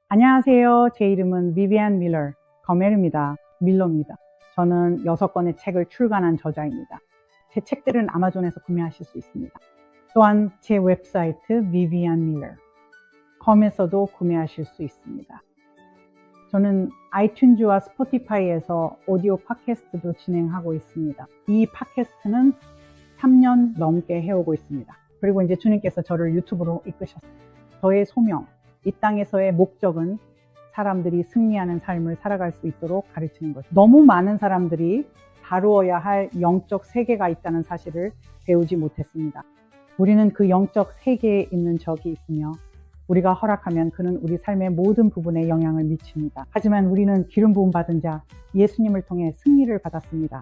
안녕하세요. 제 이름은 비비안 밀러, 밀러입니다. 저는 6권의 책을 출간한 저자입니다. 제 책들은 아마존에서 구매하실 수 있습니다. 또한 제 웹사이트 vivianmiller.com에서도 구매하실 수 있습니다. 저는 아이튠즈와 스포티파이에서 오디오 팟캐스트도 진행하고 있습니다. 이 팟캐스트는 3년 넘게 해오고 있습니다. 그리고 이제 주님께서 저를 유튜브로 이끄셨습니다. 저의 소명, 이 땅에서의 목적은 사람들이 승리하는 삶을 살아갈 수 있도록 가르치는 것. 너무 많은 사람들이 다루어야 할 영적 세계가 있다는 사실을 배우지 못했습니다. 우리는 그 영적 세계에 있는 적이 있으며 우리가 허락하면 그는 우리 삶의 모든 부분에 영향을 미칩니다. 하지만 우리는 기름 부음 받은 자 예수님을 통해 승리를 받았습니다.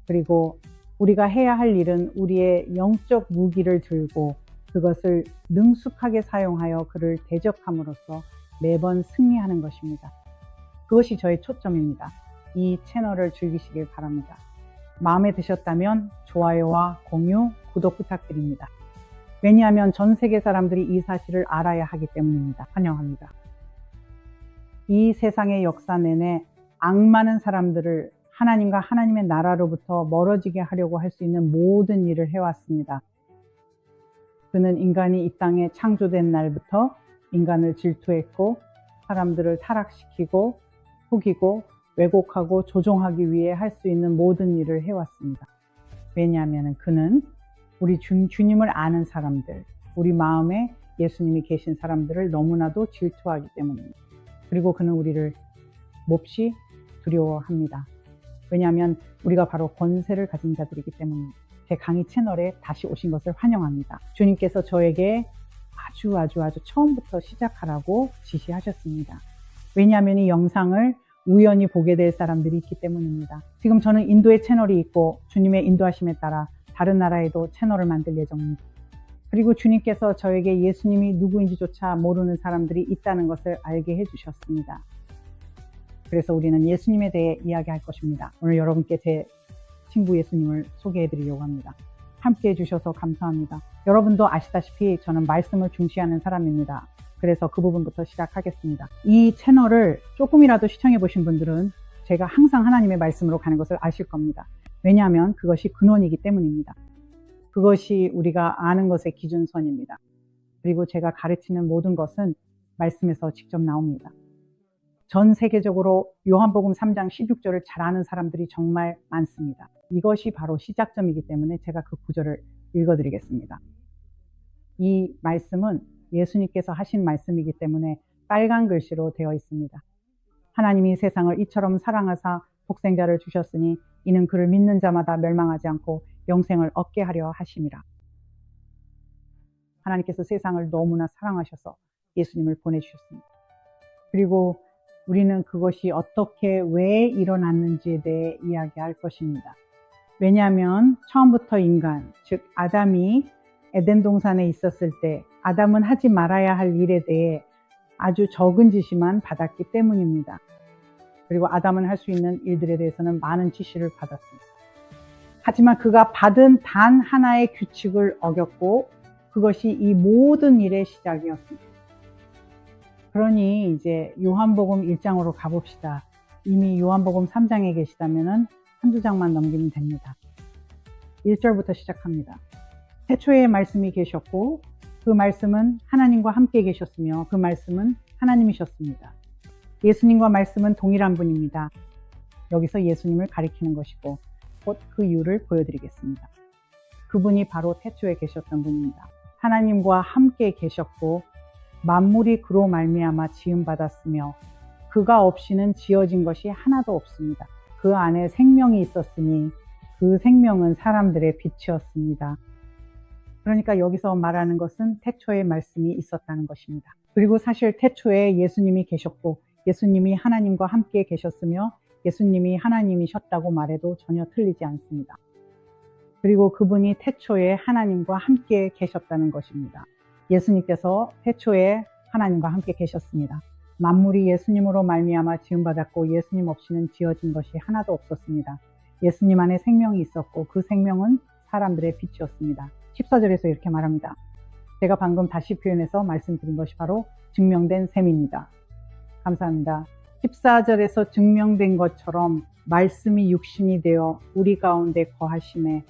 그리고 우리가 해야 할 일은 우리의 영적 무기를 들고 그것을 능숙하게 사용하여 그를 대적함으로써 매번 승리하는 것입니다. 그것이 저의 초점입니다. 이 채널을 즐기시길 바랍니다. 마음에 드셨다면 좋아요와 공유, 구독 부탁드립니다. 왜냐하면 전 세계 사람들이 이 사실을 알아야 하기 때문입니다. 환영합니다. 이 세상의 역사 내내 악많은 사람들을 하나님과 하나님의 나라로부터 멀어지게 하려고 할 수 있는 모든 일을 해왔습니다. 그는 인간이 이 땅에 창조된 날부터 인간을 질투했고 사람들을 타락시키고 속이고 왜곡하고 조종하기 위해 할 수 있는 모든 일을 해왔습니다. 왜냐하면 그는 우리 주님을 아는 사람들, 우리 마음에 예수님이 계신 사람들을 너무나도 질투하기 때문입니다. 그리고 그는 우리를 몹시 두려워합니다. 왜냐하면 우리가 바로 권세를 가진 자들이기 때문입니다. 제 강의 채널에 다시 오신 것을 환영합니다. 주님께서 저에게 아주 처음부터 시작하라고 지시하셨습니다. 왜냐하면 이 영상을 우연히 보게 될 사람들이 있기 때문입니다. 지금 저는 인도에 채널이 있고 주님의 인도하심에 따라 다른 나라에도 채널을 만들 예정입니다. 그리고 주님께서 저에게 예수님이 누구인지조차 모르는 사람들이 있다는 것을 알게 해주셨습니다. 그래서 우리는 예수님에 대해 이야기할 것입니다. 오늘 여러분께 제 친구 예수님을 소개해 드리려고 합니다. 함께 해주셔서 감사합니다. 여러분도 아시다시피 저는 말씀을 중시하는 사람입니다. 그래서 그 부분부터 시작하겠습니다. 이 채널을 조금이라도 시청해 보신 분들은 제가 항상 하나님의 말씀으로 가는 것을 아실 겁니다. 왜냐하면 그것이 근원이기 때문입니다. 그것이 우리가 아는 것의 기준선입니다. 그리고 제가 가르치는 모든 것은 말씀에서 직접 나옵니다. 전 세계적으로 요한복음 3장 16절을 잘 아는 사람들이 정말 많습니다. 이것이 바로 시작점이기 때문에 제가 그 구절을 읽어드리겠습니다. 이 말씀은 예수님께서 하신 말씀이기 때문에 빨간 글씨로 되어 있습니다. 하나님이 세상을 이처럼 사랑하사 독생자를 주셨으니 이는 그를 믿는 자마다 멸망하지 않고 영생을 얻게 하려 하심이라. 하나님께서 세상을 너무나 사랑하셔서 예수님을 보내주셨습니다. 그리고 우리는 그것이 어떻게 왜 일어났는지에 대해 이야기할 것입니다. 왜냐하면 처음부터 인간, 즉 아담이 에덴 동산에 있었을 때 아담은 하지 말아야 할 일에 대해 아주 적은 지시만 받았기 때문입니다. 그리고 아담은 할 수 있는 일들에 대해서는 많은 지시를 받았습니다. 하지만 그가 받은 단 하나의 규칙을 어겼고 그것이 이 모든 일의 시작이었습니다. 그러니 이제 요한복음 1장으로 가봅시다. 이미 요한복음 3장에 계시다면 한두 장만 넘기면 됩니다. 1절부터 시작합니다. 태초에 말씀이 계셨고 그 말씀은 하나님과 함께 계셨으며 그 말씀은 하나님이셨습니다. 예수님과 말씀은 동일한 분입니다. 여기서 예수님을 가리키는 것이고 곧 그 이유를 보여드리겠습니다. 그분이 바로 태초에 계셨던 분입니다. 하나님과 함께 계셨고 만물이 그로 말미암아 지음받았으며 그가 없이는 지어진 것이 하나도 없습니다. 그 안에 생명이 있었으니 그 생명은 사람들의 빛이었습니다. 그러니까 여기서 말하는 것은 태초에 말씀이 있었다는 것입니다. 그리고 사실 태초에 예수님이 계셨고 예수님이 하나님과 함께 계셨으며 예수님이 하나님이셨다고 말해도 전혀 틀리지 않습니다. 그리고 그분이 태초에 하나님과 함께 계셨다는 것입니다. 예수님께서 태초에 하나님과 함께 계셨습니다. 만물이 예수님으로 말미암아 지음받았고 예수님 없이는 지어진 것이 하나도 없었습니다. 예수님 안에 생명이 있었고 그 생명은 사람들의 빛이었습니다. 14절에서 이렇게 말합니다. 제가 방금 다시 표현해서 말씀드린 것이 바로 증명된 셈입니다. 감사합니다. 14절에서 증명된 것처럼 말씀이 육신이 되어 우리 가운데 거하심에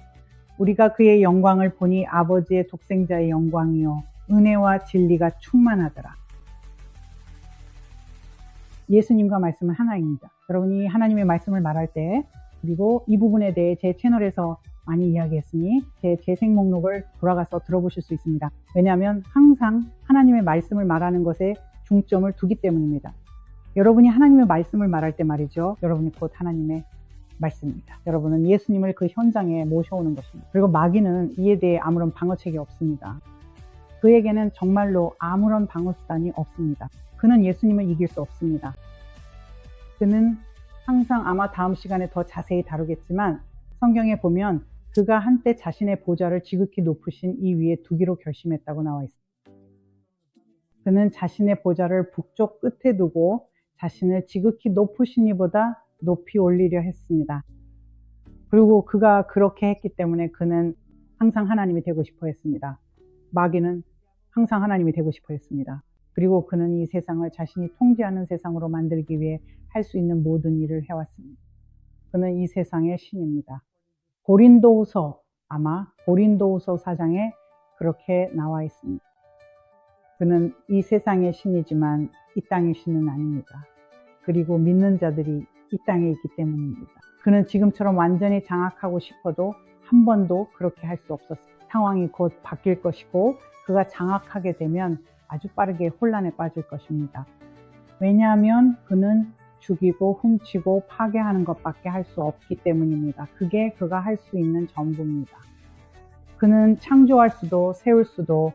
우리가 그의 영광을 보니 아버지의 독생자의 영광이요 은혜와 진리가 충만하더라. 예수님과 말씀은 하나입니다. 여러분이 하나님의 말씀을 말할 때, 그리고 이 부분에 대해 제 채널에서 많이 이야기했으니 제 재생 목록을 돌아가서 들어보실 수 있습니다. 왜냐하면 항상 하나님의 말씀을 말하는 것에 중점을 두기 때문입니다. 여러분이 하나님의 말씀을 말할 때 말이죠. 여러분이 곧 하나님의 말씀입니다. 여러분은 예수님을 그 현장에 모셔오는 것입니다. 그리고 마귀는 이에 대해 아무런 방어책이 없습니다. 그에게는 정말로 아무런 방어수단이 없습니다. 그는 예수님을 이길 수 없습니다. 그는 항상 아마 다음 시간에 더 자세히 다루겠지만 성경에 보면 그가 한때 자신의 보좌를 지극히 높으신 이 위에 두기로 결심했다고 나와 있습니다. 그는 자신의 보좌를 북쪽 끝에 두고 자신을 지극히 높으신 이보다 높이 올리려 했습니다. 그리고 그가 그렇게 했기 때문에 그는 항상 하나님이 되고 싶어 했습니다. 마귀는 항상 하나님이 되고 싶어 했습니다. 그리고 그는 이 세상을 자신이 통제하는 세상으로 만들기 위해 할 수 있는 모든 일을 해왔습니다. 그는 이 세상의 신입니다. 고린도후서, 아마 고린도후서 4장에 그렇게 나와 있습니다. 그는 이 세상의 신이지만 이 땅의 신은 아닙니다. 그리고 믿는 자들이 이 땅에 있기 때문입니다. 그는 지금처럼 완전히 장악하고 싶어도 한 번도 그렇게 할 수 없었습니다. 상황이 곧 바뀔 것이고 그가 장악하게 되면 아주 빠르게 혼란에 빠질 것입니다. 왜냐하면 그는 죽이고 훔치고 파괴하는 것밖에 할 수 없기 때문입니다. 그게 그가 할 수 있는 전부입니다. 그는 창조할 수도 세울 수도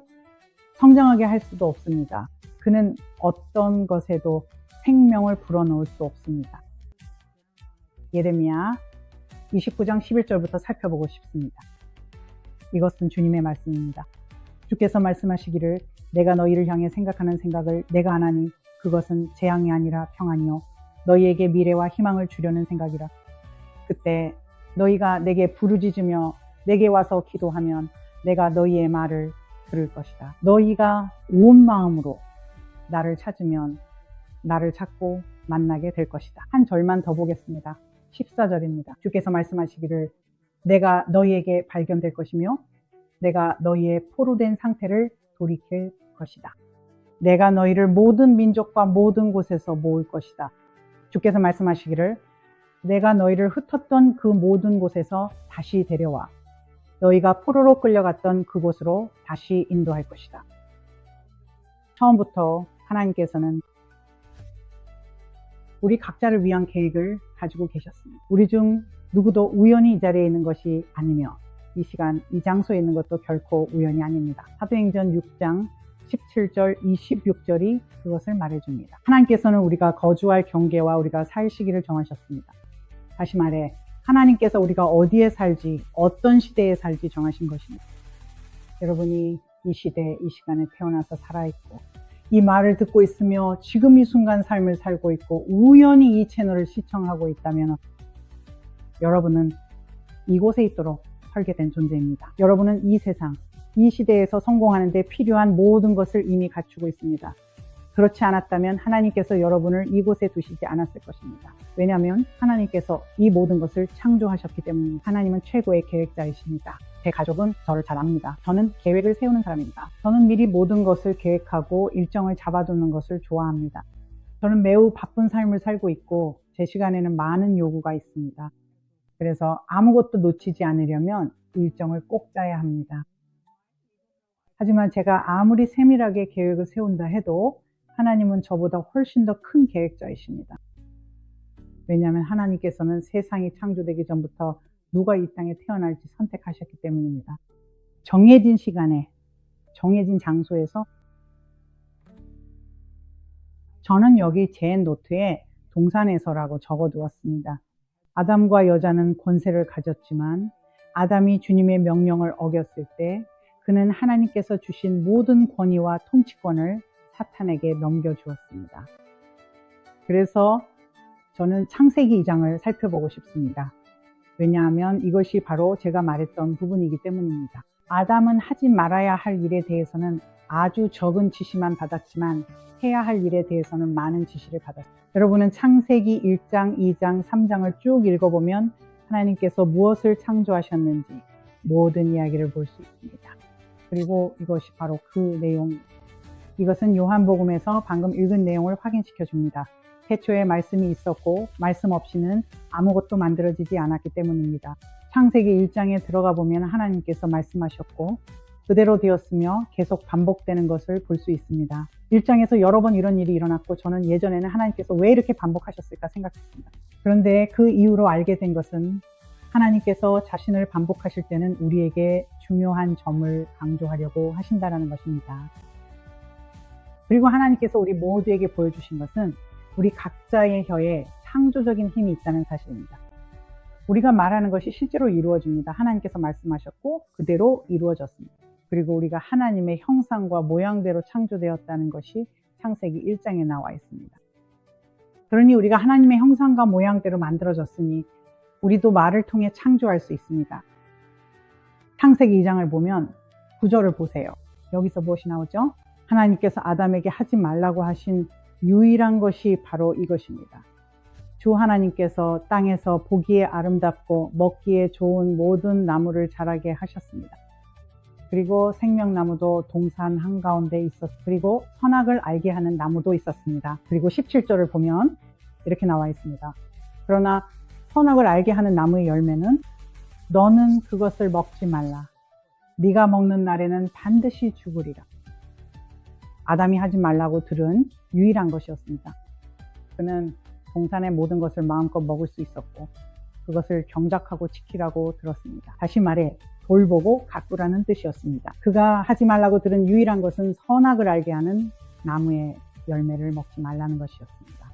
성장하게 할 수도 없습니다. 그는 어떤 것에도 생명을 불어넣을 수 없습니다. 예레미야 29장 11절부터 살펴보고 싶습니다. 이것은 주님의 말씀입니다. 주께서 말씀하시기를 내가 너희를 향해 생각하는 생각을 내가 하나니 그것은 재앙이 아니라 평안이요 너희에게 미래와 희망을 주려는 생각이라. 그때 너희가 내게 부르짖으며 내게 와서 기도하면 내가 너희의 말을 들을 것이다. 너희가 온 마음으로 나를 찾으면 나를 찾고 만나게 될 것이다. 한 절만 더 보겠습니다. 14절입니다. 주께서 말씀하시기를 내가 너희에게 발견될 것이며 내가 너희의 포로된 상태를 돌이킬 것이다. 내가 너희를 모든 민족과 모든 곳에서 모을 것이다. 주께서 말씀하시기를 내가 너희를 흩었던 그 모든 곳에서 다시 데려와 너희가 포로로 끌려갔던 그곳으로 다시 인도할 것이다. 처음부터 하나님께서는 우리 각자를 위한 계획을 가지고 계셨습니다. 우리 중 누구도 우연히 이 자리에 있는 것이 아니며 이 시간, 이 장소에 있는 것도 결코 우연이 아닙니다. 사도행전 6장 17절, 26절이 그것을 말해줍니다. 하나님께서는 우리가 거주할 경계와 우리가 살 시기를 정하셨습니다. 다시 말해 하나님께서 우리가 어디에 살지, 어떤 시대에 살지 정하신 것입니다. 여러분이 이 시대, 이 시간에 태어나서 살아있고 이 말을 듣고 있으며 지금 이 순간 삶을 살고 있고 우연히 이 채널을 시청하고 있다면 여러분은 이곳에 있도록 설계된 존재입니다. 여러분은 이 세상, 이 시대에서 성공하는 데 필요한 모든 것을 이미 갖추고 있습니다. 그렇지 않았다면 하나님께서 여러분을 이곳에 두시지 않았을 것입니다. 왜냐하면 하나님께서 이 모든 것을 창조하셨기 때문입니다. 하나님은 최고의 계획자이십니다. 제 가족은 저를 잘 압니다. 저는 계획을 세우는 사람입니다. 저는 미리 모든 것을 계획하고 일정을 잡아두는 것을 좋아합니다. 저는 매우 바쁜 삶을 살고 있고 제 시간에는 많은 요구가 있습니다. 그래서 아무것도 놓치지 않으려면 일정을 꼭 짜야 합니다. 하지만 제가 아무리 세밀하게 계획을 세운다 해도 하나님은 저보다 훨씬 더 큰 계획자이십니다. 왜냐하면 하나님께서는 세상이 창조되기 전부터 누가 이 땅에 태어날지 선택하셨기 때문입니다. 정해진 시간에, 정해진 장소에서 저는 여기 제 노트에 동산에서라고 적어두었습니다. 아담과 여자는 권세를 가졌지만 아담이 주님의 명령을 어겼을 때 그는 하나님께서 주신 모든 권위와 통치권을 사탄에게 넘겨주었습니다. 그래서 저는 창세기 2장을 살펴보고 싶습니다. 왜냐하면 이것이 바로 제가 말했던 부분이기 때문입니다. 아담은 하지 말아야 할 일에 대해서는 아주 적은 지시만 받았지만 해야 할 일에 대해서는 많은 지시를 받았습니다. 여러분은 창세기 1장, 2장, 3장을 쭉 읽어보면 하나님께서 무엇을 창조하셨는지 모든 이야기를 볼 수 있습니다. 그리고 이것이 바로 그 내용입니다. 이것은 요한복음에서 방금 읽은 내용을 확인시켜 줍니다. 태초에 말씀이 있었고 말씀 없이는 아무것도 만들어지지 않았기 때문입니다. 창세기 1장에 들어가 보면 하나님께서 말씀하셨고 그대로 되었으며 계속 반복되는 것을 볼 수 있습니다. 1장에서 여러 번 이런 일이 일어났고 저는 예전에는 하나님께서 왜 이렇게 반복하셨을까 생각했습니다. 그런데 그 이후로 알게 된 것은 하나님께서 자신을 반복하실 때는 우리에게 중요한 점을 강조하려고 하신다는 것입니다. 그리고 하나님께서 우리 모두에게 보여주신 것은 우리 각자의 혀에 창조적인 힘이 있다는 사실입니다. 우리가 말하는 것이 실제로 이루어집니다. 하나님께서 말씀하셨고 그대로 이루어졌습니다. 그리고 우리가 하나님의 형상과 모양대로 창조되었다는 것이 창세기 1장에 나와 있습니다. 그러니 우리가 하나님의 형상과 모양대로 만들어졌으니 우리도 말을 통해 창조할 수 있습니다. 창세기 2장을 보면 구절을 보세요. 여기서 무엇이 나오죠? 하나님께서 아담에게 하지 말라고 하신 유일한 것이 바로 이것입니다. 주 하나님께서 땅에서 보기에 아름답고 먹기에 좋은 모든 나무를 자라게 하셨습니다. 그리고 생명나무도 동산 한가운데 그리고 선악을 알게 하는 나무도 있었습니다. 그리고 17절을 보면 이렇게 나와 있습니다. 그러나 선악을 알게 하는 나무의 열매는 너는 그것을 먹지 말라. 네가 먹는 날에는 반드시 죽으리라. 아담이 하지 말라고 들은 유일한 것이었습니다. 그는 동산의 모든 것을 마음껏 먹을 수 있었고 그것을 경작하고 지키라고 들었습니다. 다시 말해 돌보고 가꾸라는 뜻이었습니다. 그가 하지 말라고 들은 유일한 것은 선악을 알게 하는 나무의 열매를 먹지 말라는 것이었습니다.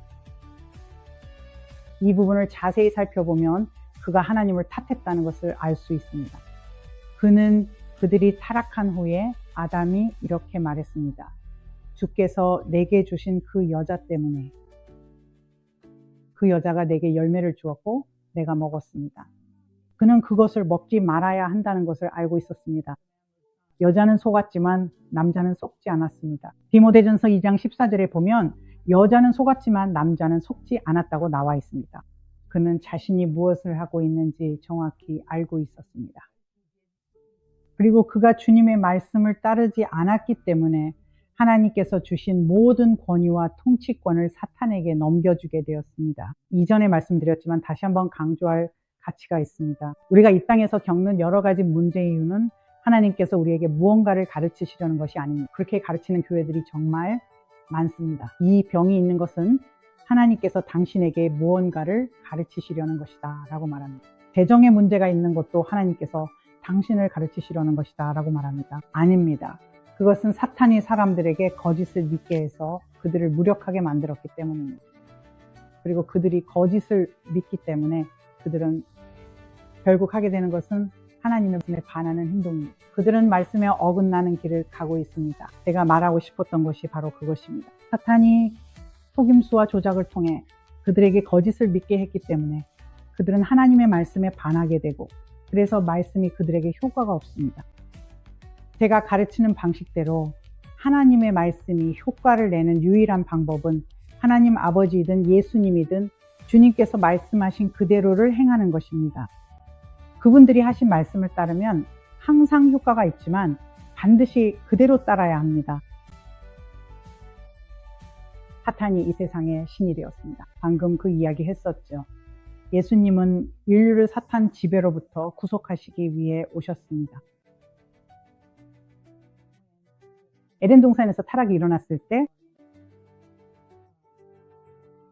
이 부분을 자세히 살펴보면 그가 하나님을 탓했다는 것을 알 수 있습니다. 그는 그들이 타락한 후에 아담이 이렇게 말했습니다. 주께서 내게 주신 그 여자 때문에 그 여자가 내게 열매를 주었고 내가 먹었습니다. 그는 그것을 먹지 말아야 한다는 것을 알고 있었습니다. 여자는 속았지만 남자는 속지 않았습니다. 디모데전서 2장 14절에 보면 여자는 속았지만 남자는 속지 않았다고 나와 있습니다. 그는 자신이 무엇을 하고 있는지 정확히 알고 있었습니다. 그리고 그가 주님의 말씀을 따르지 않았기 때문에 하나님께서 주신 모든 권위와 통치권을 사탄에게 넘겨주게 되었습니다. 이전에 말씀드렸지만 다시 한번 강조할 가치가 있습니다. 우리가 이 땅에서 겪는 여러 가지 문제의 이유는 하나님께서 우리에게 무언가를 가르치시려는 것이 아닙니다. 그렇게 가르치는 교회들이 정말 많습니다. 이 병이 있는 것은 하나님께서 당신에게 무언가를 가르치시려는 것이다 라고 말합니다. 재정에 문제가 있는 것도 하나님께서 당신을 가르치시려는 것이다 라고 말합니다. 아닙니다. 그것은 사탄이 사람들에게 거짓을 믿게 해서 그들을 무력하게 만들었기 때문입니다. 그리고 그들이 거짓을 믿기 때문에 그들은 결국 하게 되는 것은 하나님의 말씀에 반하는 행동입니다. 그들은 말씀에 어긋나는 길을 가고 있습니다. 제가 말하고 싶었던 것이 바로 그것입니다. 사탄이 속임수와 조작을 통해 그들에게 거짓을 믿게 했기 때문에 그들은 하나님의 말씀에 반하게 되고 그래서 말씀이 그들에게 효과가 없습니다. 제가 가르치는 방식대로 하나님의 말씀이 효과를 내는 유일한 방법은 하나님 아버지이든 예수님이든 주님께서 말씀하신 그대로를 행하는 것입니다. 그분들이 하신 말씀을 따르면 항상 효과가 있지만 반드시 그대로 따라야 합니다. 사탄이 이 세상의 신이 되었습니다. 방금 그 이야기 했었죠. 예수님은 인류를 사탄 지배로부터 구속하시기 위해 오셨습니다. 에덴 동산에서 타락이 일어났을 때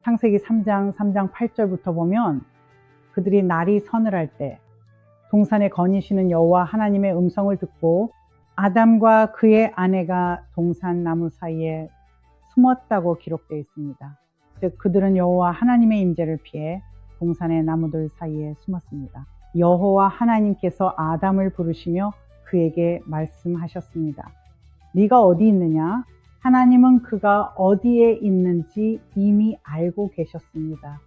창세기 3장 8절부터 보면 그들이 날이 서늘할 때 동산에 거니시는 여호와 하나님의 음성을 듣고 아담과 그의 아내가 동산 나무 사이에 숨었다고 기록되어 있습니다. 즉 그들은 여호와 하나님의 임재를 피해 동산의 나무들 사이에 숨었습니다. 여호와 하나님께서 아담을 부르시며 그에게 말씀하셨습니다. 네가 어디 있느냐? 하나님은 그가 어디에 있는지 이미 알고 계셨습니다.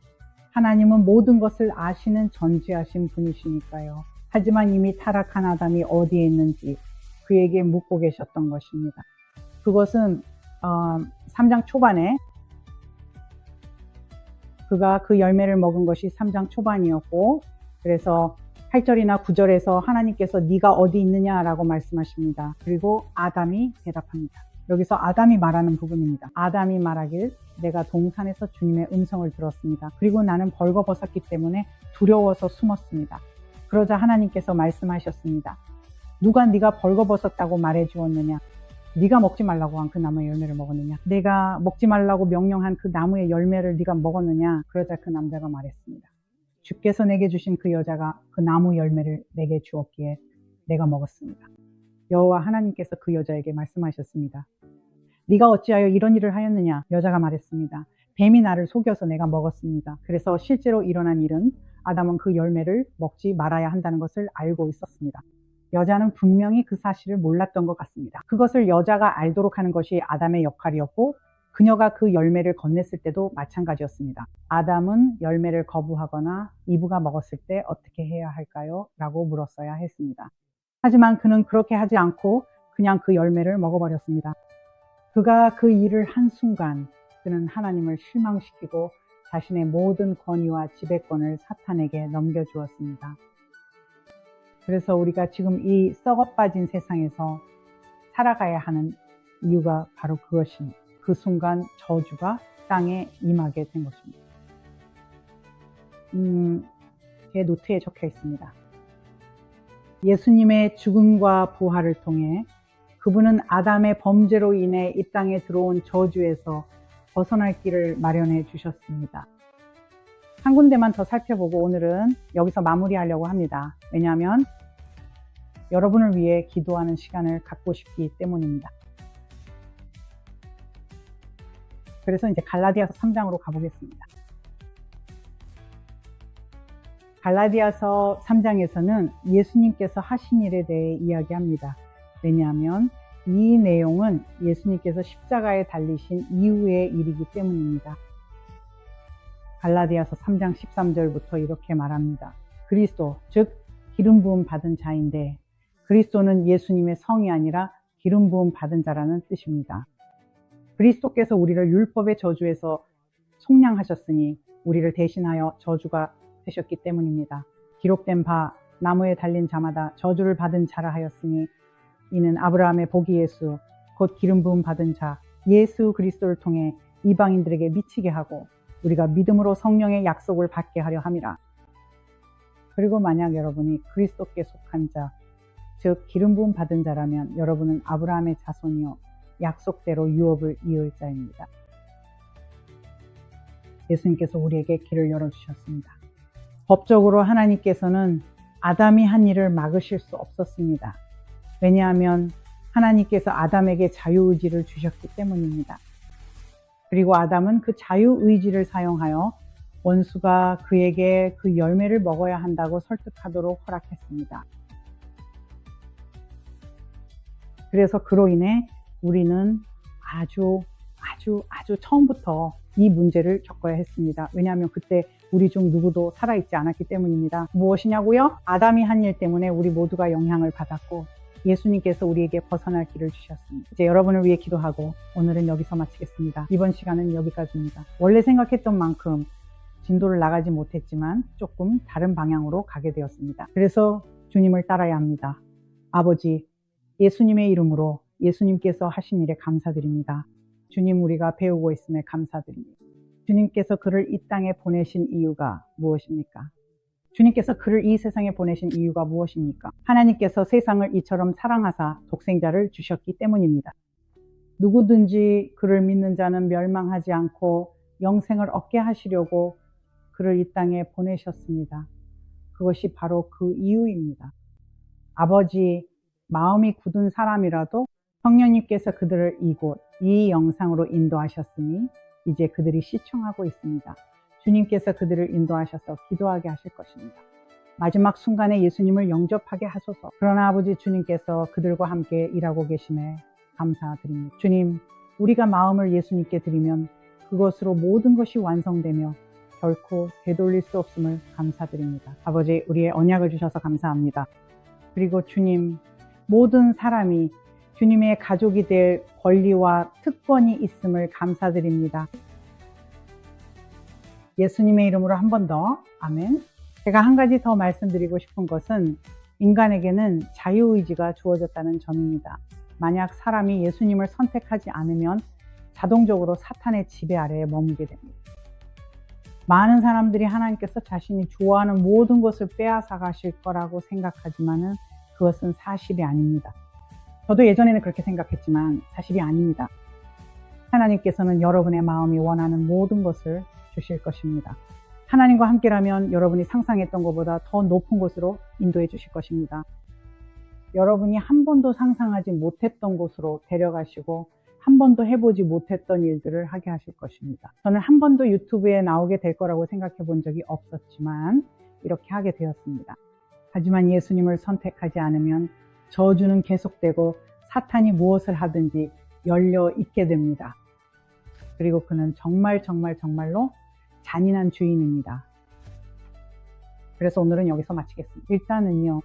하나님은 모든 것을 아시는 전지하신 분이시니까요. 하지만 이미 타락한 아담이 어디에 있는지 그에게 묻고 계셨던 것입니다. 그것은 3장 초반에 그가 그 열매를 먹은 것이 3장 초반이었고, 그래서 8절이나 9절에서 하나님께서 네가 어디 있느냐라고 말씀하십니다. 그리고 아담이 대답합니다. 여기서 아담이 말하는 부분입니다. 아담이 말하길 내가 동산에서 주님의 음성을 들었습니다. 그리고 나는 벌거벗었기 때문에 두려워서 숨었습니다. 그러자 하나님께서 말씀하셨습니다. 누가 네가 벌거벗었다고 말해 주었느냐? 네가 먹지 말라고 한 그 나무의 열매를 먹었느냐? 내가 먹지 말라고 명령한 그 나무의 열매를 네가 먹었느냐? 그러자 그 남자가 말했습니다. 주께서 내게 주신 그 여자가 그 나무 열매를 내게 주었기에 내가 먹었습니다. 여호와 하나님께서 그 여자에게 말씀하셨습니다. 네가 어찌하여 이런 일을 하였느냐? 여자가 말했습니다. 뱀이 나를 속여서 내가 먹었습니다. 그래서 실제로 일어난 일은 아담은 그 열매를 먹지 말아야 한다는 것을 알고 있었습니다. 여자는 분명히 그 사실을 몰랐던 것 같습니다. 그것을 여자가 알도록 하는 것이 아담의 역할이었고, 그녀가 그 열매를 건넸을 때도 마찬가지였습니다. 아담은 열매를 거부하거나 이브가 먹었을 때 어떻게 해야 할까요? 라고 물었어야 했습니다. 하지만 그는 그렇게 하지 않고 그냥 그 열매를 먹어버렸습니다. 그가 그 일을 한 순간 그는 하나님을 실망시키고 자신의 모든 권위와 지배권을 사탄에게 넘겨주었습니다. 그래서 우리가 지금 이 썩어 빠진 세상에서 살아가야 하는 이유가 바로 그것입니다. 그 순간 저주가 땅에 임하게 된 것입니다. 제 노트에 적혀 있습니다. 예수님의 죽음과 부활을 통해 그분은 아담의 범죄로 인해 이 땅에 들어온 저주에서 벗어날 길을 마련해 주셨습니다. 한 군데만 더 살펴보고 오늘은 여기서 마무리하려고 합니다. 왜냐하면 여러분을 위해 기도하는 시간을 갖고 싶기 때문입니다. 그래서 이제 갈라디아서 3장으로 가보겠습니다. 갈라디아서 3장에서는 예수님께서 하신 일에 대해 이야기합니다. 왜냐하면 이 내용은 예수님께서 십자가에 달리신 이후의 일이기 때문입니다. 갈라디아서 3장 13절부터 이렇게 말합니다. 그리스도, 즉 기름 부음 받은 자인데 그리스도는 예수님의 성이 아니라 기름 부음 받은 자라는 뜻입니다. 그리스도께서 우리를 율법의 저주에서 속량하셨으니 우리를 대신하여 저주가 되셨기 때문입니다. 기록된 바 나무에 달린 자마다 저주를 받은 자라 하였으니 이는 아브라함의 복이 예수 곧 기름 부음 받은 자 예수 그리스도를 통해 이방인들에게 미치게 하고 우리가 믿음으로 성령의 약속을 받게 하려 함이라. 그리고 만약 여러분이 그리스도께 속한 자, 즉 기름 부음 받은 자라면 여러분은 아브라함의 자손이요 약속대로 유업을 이을 자입니다. 예수님께서 우리에게 길을 열어주셨습니다. 법적으로 하나님께서는 아담이 한 일을 막으실 수 없었습니다. 왜냐하면 하나님께서 아담에게 자유의지를 주셨기 때문입니다. 그리고 아담은 그 자유의지를 사용하여 원수가 그에게 그 열매를 먹어야 한다고 설득하도록 허락했습니다. 그래서 그로 인해 우리는 아주 처음부터 이 문제를 겪어야 했습니다. 왜냐하면 그때 우리 중 누구도 살아있지 않았기 때문입니다. 무엇이냐고요? 아담이 한 일 때문에 우리 모두가 영향을 받았고 예수님께서 우리에게 벗어날 길을 주셨습니다. 이제 여러분을 위해 기도하고 오늘은 여기서 마치겠습니다. 이번 시간은 여기까지입니다. 원래 생각했던 만큼 진도를 나가지 못했지만 조금 다른 방향으로 가게 되었습니다. 그래서 주님을 따라야 합니다. 아버지, 예수님의 이름으로 예수님께서 하신 일에 감사드립니다. 주님, 우리가 배우고 있음에 감사드립니다. 주님께서 그를 이 땅에 보내신 이유가 무엇입니까? 주님께서 그를 이 세상에 보내신 이유가 무엇입니까? 하나님께서 세상을 이처럼 사랑하사 독생자를 주셨기 때문입니다. 누구든지 그를 믿는 자는 멸망하지 않고 영생을 얻게 하시려고 그를 이 땅에 보내셨습니다. 그것이 바로 그 이유입니다. 아버지, 마음이 굳은 사람이라도 성령님께서 그들을 이곳, 이 영상으로 인도하셨으니 이제 그들이 시청하고 있습니다. 주님께서 그들을 인도하셔서 기도하게 하실 것입니다. 마지막 순간에 예수님을 영접하게 하소서. 그러나 아버지 주님께서 그들과 함께 일하고 계심에 감사드립니다. 주님, 우리가 마음을 예수님께 드리면 그것으로 모든 것이 완성되며 결코 되돌릴 수 없음을 감사드립니다. 아버지, 우리의 언약을 주셔서 감사합니다. 그리고 주님, 모든 사람이 주님의 가족이 될 권리와 특권이 있음을 감사드립니다. 예수님의 이름으로 한 번 더 아멘. 제가 한 가지 더 말씀드리고 싶은 것은 인간에게는 자유의지가 주어졌다는 점입니다. 만약 사람이 예수님을 선택하지 않으면 자동적으로 사탄의 지배 아래에 머물게 됩니다. 많은 사람들이 하나님께서 자신이 좋아하는 모든 것을 빼앗아 가실 거라고 생각하지만은 그것은 사실이 아닙니다. 저도 예전에는 그렇게 생각했지만 사실이 아닙니다. 하나님께서는 여러분의 마음이 원하는 모든 것을 주실 것입니다. 하나님과 함께라면 여러분이 상상했던 것보다 더 높은 곳으로 인도해 주실 것입니다. 여러분이 한 번도 상상하지 못했던 곳으로 데려가시고 한 번도 해보지 못했던 일들을 하게 하실 것입니다. 저는 한 번도 유튜브에 나오게 될 거라고 생각해 본 적이 없었지만 이렇게 하게 되었습니다. 하지만 예수님을 선택하지 않으면 저주는 계속되고 사탄이 무엇을 하든지 열려 있게 됩니다. 그리고 그는 정말로 잔인한 주인입니다. 그래서 오늘은 여기서 마치겠습니다. 일단은요,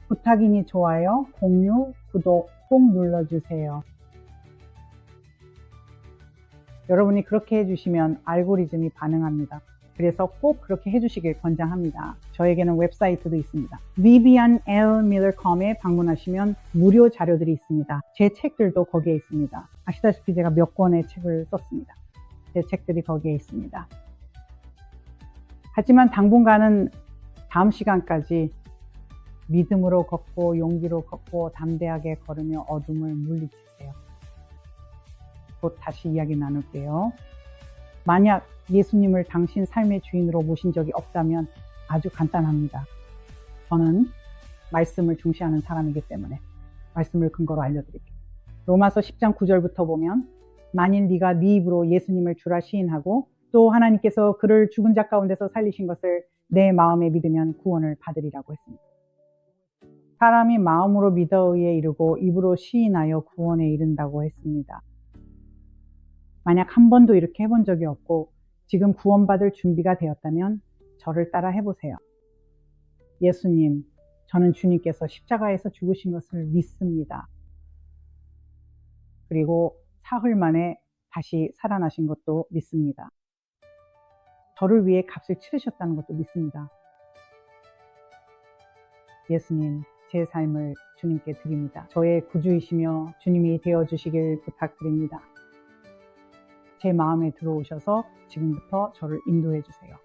부탁이니 좋아요, 공유, 구독 꼭 눌러주세요. 여러분이 그렇게 해주시면 알고리즘이 반응합니다. 그래서 꼭 그렇게 해주시길 권장합니다. 저에게는 웹사이트도 있습니다. vivianlmillercom에 방문하시면 무료 자료들이 있습니다. 제 책들도 거기에 있습니다. 아시다시피 제가 몇 권의 책을 썼습니다. 제 책들이 거기에 있습니다. 하지만 당분간은 다음 시간까지 믿음으로 걷고 용기로 걷고 담대하게 걸으며 어둠을 물리치세요. 곧 다시 이야기 나눌게요. 만약 예수님을 당신 삶의 주인으로 모신 적이 없다면 아주 간단합니다. 저는 말씀을 중시하는 사람이기 때문에 말씀을 근거로 알려드릴게요. 로마서 10장 9절부터 보면 만일 네가 네 입으로 예수님을 주라 시인하고 또 하나님께서 그를 죽은 자 가운데서 살리신 것을 내 마음에 믿으면 구원을 받으리라고 했습니다. 사람이 마음으로 믿어 의에 이르고 입으로 시인하여 구원에 이른다고 했습니다. 만약 한 번도 이렇게 해본 적이 없고 지금 구원받을 준비가 되었다면 저를 따라 해보세요. 예수님, 저는 주님께서 십자가에서 죽으신 것을 믿습니다. 그리고 사흘 만에 다시 살아나신 것도 믿습니다. 저를 위해 값을 치르셨다는 것도 믿습니다. 예수님, 제 삶을 주님께 드립니다. 저의 구주이시며 주님이 되어주시길 부탁드립니다. 제 마음에 들어오셔서 지금부터 저를 인도해 주세요.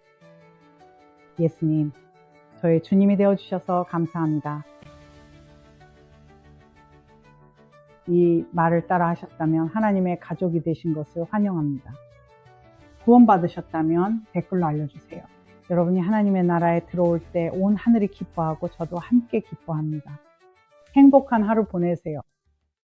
예수님, 저의 주님이 되어주셔서 감사합니다. 이 말을 따라 하셨다면 하나님의 가족이 되신 것을 환영합니다. 구원받으셨다면 댓글로 알려주세요. 여러분이 하나님의 나라에 들어올 때 온 하늘이 기뻐하고 저도 함께 기뻐합니다. 행복한 하루 보내세요.